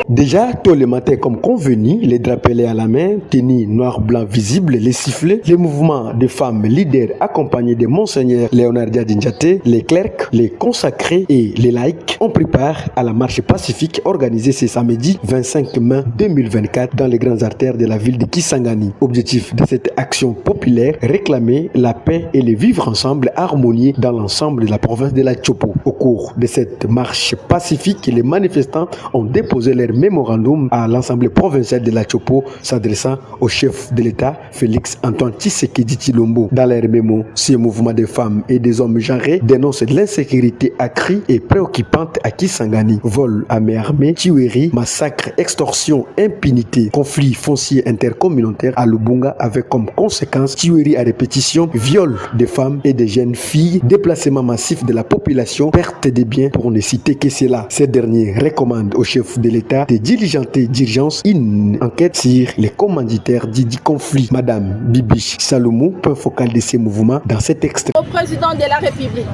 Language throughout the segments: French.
Déjà, tôt le matin, comme convenu, les drapelés à la main, tennis noir, blanc visible, les sifflets, les mouvements de femmes leaders accompagnés de Monseigneur Léonard Diadindiaté, les clercs, les consacrés et les laïcs ont pris part à la marche pacifique organisée ce samedi 25 mai 2024 dans les grandes artères de la ville de Kisangani. Objectif de cette action populaire, réclamer la paix et le vivre ensemble harmonieux dans l'ensemble de la province de la Tchopo. Au cours de cette marche pacifique, les manifestants ont déposé leur mémorandum à l'Assemblée provinciale de la Tchopo s'adressant au chef de l'État, Félix Antoine Tshisekedi Tshilombo. Dans leur mémo, ce mouvement de femmes et des hommes genrés dénonce l'insécurité accrue et préoccupante à Kisangani. Vol à main armée, tuerie, massacre, extorsion, impunité, conflit foncier intercommunautaire à Lubunga avec comme conséquence tuerie à répétition, viol de femmes et de jeunes filles, déplacement massif de la population, perte des biens pour ne citer que cela. Ces derniers recommandent au chef de l'État de diligenter d'urgence une enquête sur les commanditaires du conflit. Madame Bibiche Salomou, point focal de ces mouvements dans cet extrait. Au président de la République,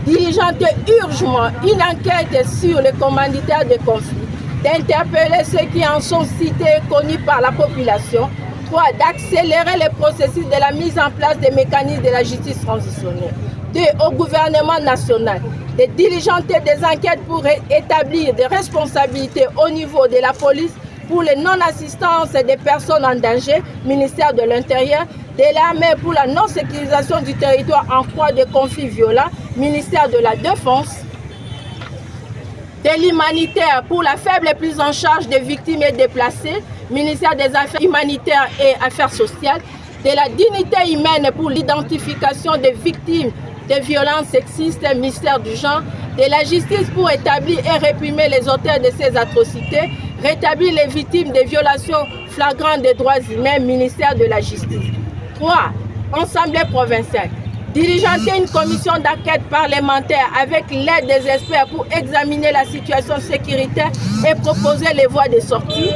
diligenter urgemment une enquête sur les commanditaires de conflit, d'interpeller ceux qui en sont cités et connus par la population. 3. D'accélérer le processus de la mise en place des mécanismes de la justice transitionnelle. 2. Au gouvernement national de diligenter des enquêtes pour établir des responsabilités au niveau de la police pour les non-assistances des personnes en danger, ministère de l'Intérieur, de l'armée pour la non-sécurisation du territoire en cas de conflit violent, ministère de la Défense, de l'humanitaire pour la faible prise en charge des victimes et déplacés, ministère des Affaires humanitaires et Affaires sociales, de la dignité humaine pour l'identification des victimes de violences sexistes, ministère du genre, de la justice pour établir et réprimer les auteurs de ces atrocités, rétablir les victimes de violations flagrantes des droits humains, ministère de la justice. 3. Assemblée provinciale. Diligenter une commission d'enquête parlementaire avec l'aide des experts pour examiner la situation sécuritaire et proposer les voies de sortie.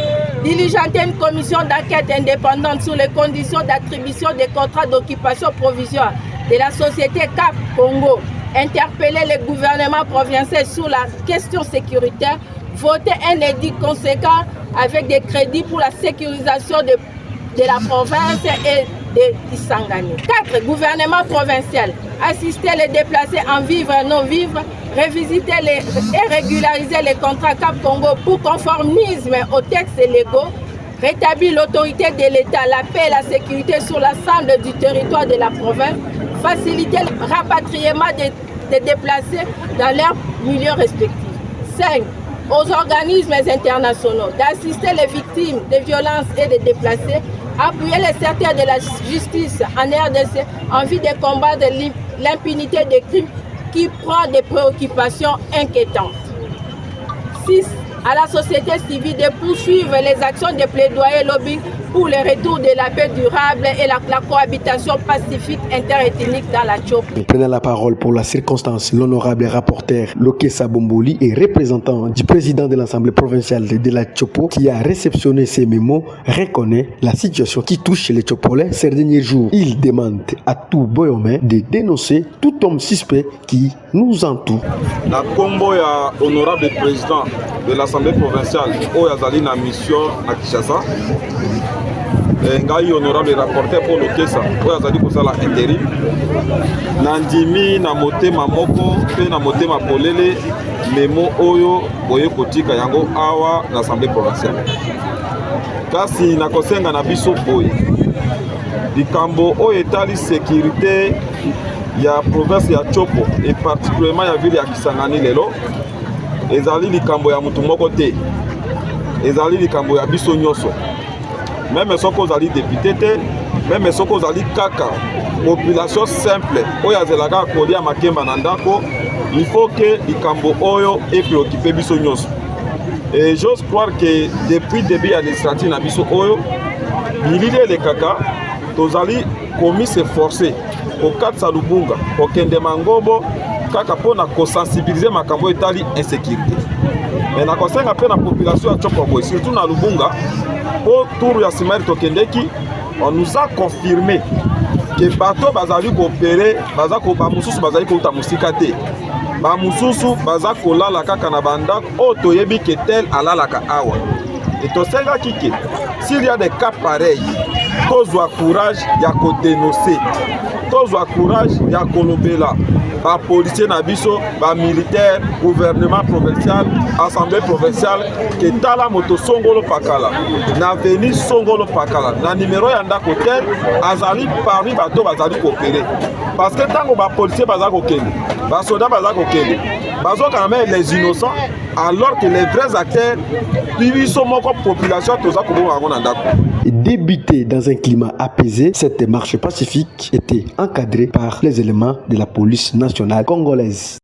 Diligenter une commission d'enquête indépendante sur les conditions d'attribution des contrats d'occupation provisoire de la société CAP Congo. Interpeller le gouvernement provincial sur la question sécuritaire. Voter un édit conséquent avec des crédits pour la sécurisation de la province et de Kisangani. 4. Gouvernement provincial. Assister les déplacés en vivre et non-vivre. Révisiter et régulariser les contrats Cap Congo pour conformisme aux textes légaux. Rétablir l'autorité de l'État, la paix et la sécurité sur l'ensemble du territoire de la province. Faciliter le rapatriement des déplacés dans leurs milieux respectifs. 5. Aux organismes internationaux d'assister les victimes de violences et des déplacés, appuyer les secteurs de la justice en RDC en vue de combattre l'impunité des crimes qui prend des préoccupations inquiétantes. 6. À la société civile de poursuivre les actions de plaidoyer lobbying pour le retour de la paix durable et la cohabitation pacifique interethnique dans la Tchopo. Prenant la parole pour la circonstance, l'honorable rapporteur Lokesa Bomboli et représentant du président de l'Assemblée provinciale de la Tchopo qui a réceptionné ces mémos reconnaît la situation qui touche les Tchopolais ces derniers jours. Il demande à tout boyomé de dénoncer tout homme suspect qui nous entoure. La combo ya honorable président de l'Assemblée provinciale oyo azali na mission na Kinshasa. Ngai honorable rapporteur pour Lokesa oyo azali kosala intérim nandimi na motema moko pe na motema polele memo oyo boye kotika yango awa na Assemblée provinciale kasi nakosenga na biso boye likambo oyo etali sécurité ya province ya Tchopo et particulièrement ya ville ya Kisangani lelo ezali likambo ya mutu moko te ezali likambo ya biso nyonso. Même soko ozali député te, même soko ozali kaka population simple oyo azelaka kolia makemba na ndako, il faut que likambo oyo e préoccuper biso nyonso. Et j'ose croire que depuis début administratif na biso oyo bilile le kaka tozali komi se forcer kokatisa Lubunga kokende Mangobo kaka mpona kosensibiliser makambo etali insécurité. Mais nakosenga mpe na population ya Tshokwa, surtout na Lubunga, po tour ya Simari tokendeki, on nous a confirmé que bato bazali koopérer, ba mususu bazali kouta musika te. Ba mususu baza kolala kaka na bandako o toyebi ke tel alalaka awa. Et tosenga kike, s'il y a des cas pareils, tozwa courage ya ko dénoncer, tozwa courage ya kolobela ba policier na biso, ba militaire, gouvernement provincial, assemblée provinciale, ke tala moto songolo pakala na veni songolo pakala na numéro ya ndako tel azali parmi bato bazali coopérer, parce que tango ba policier baza kokende, ba soldats baza kokende, bazo quand même les innocents, alors que les vrais acteurs biso moko population toza kobonga ngo na ndako. Débuté dans un climat apaisé, cette marche pacifique était encadrée par les éléments de la police nationale congolaise.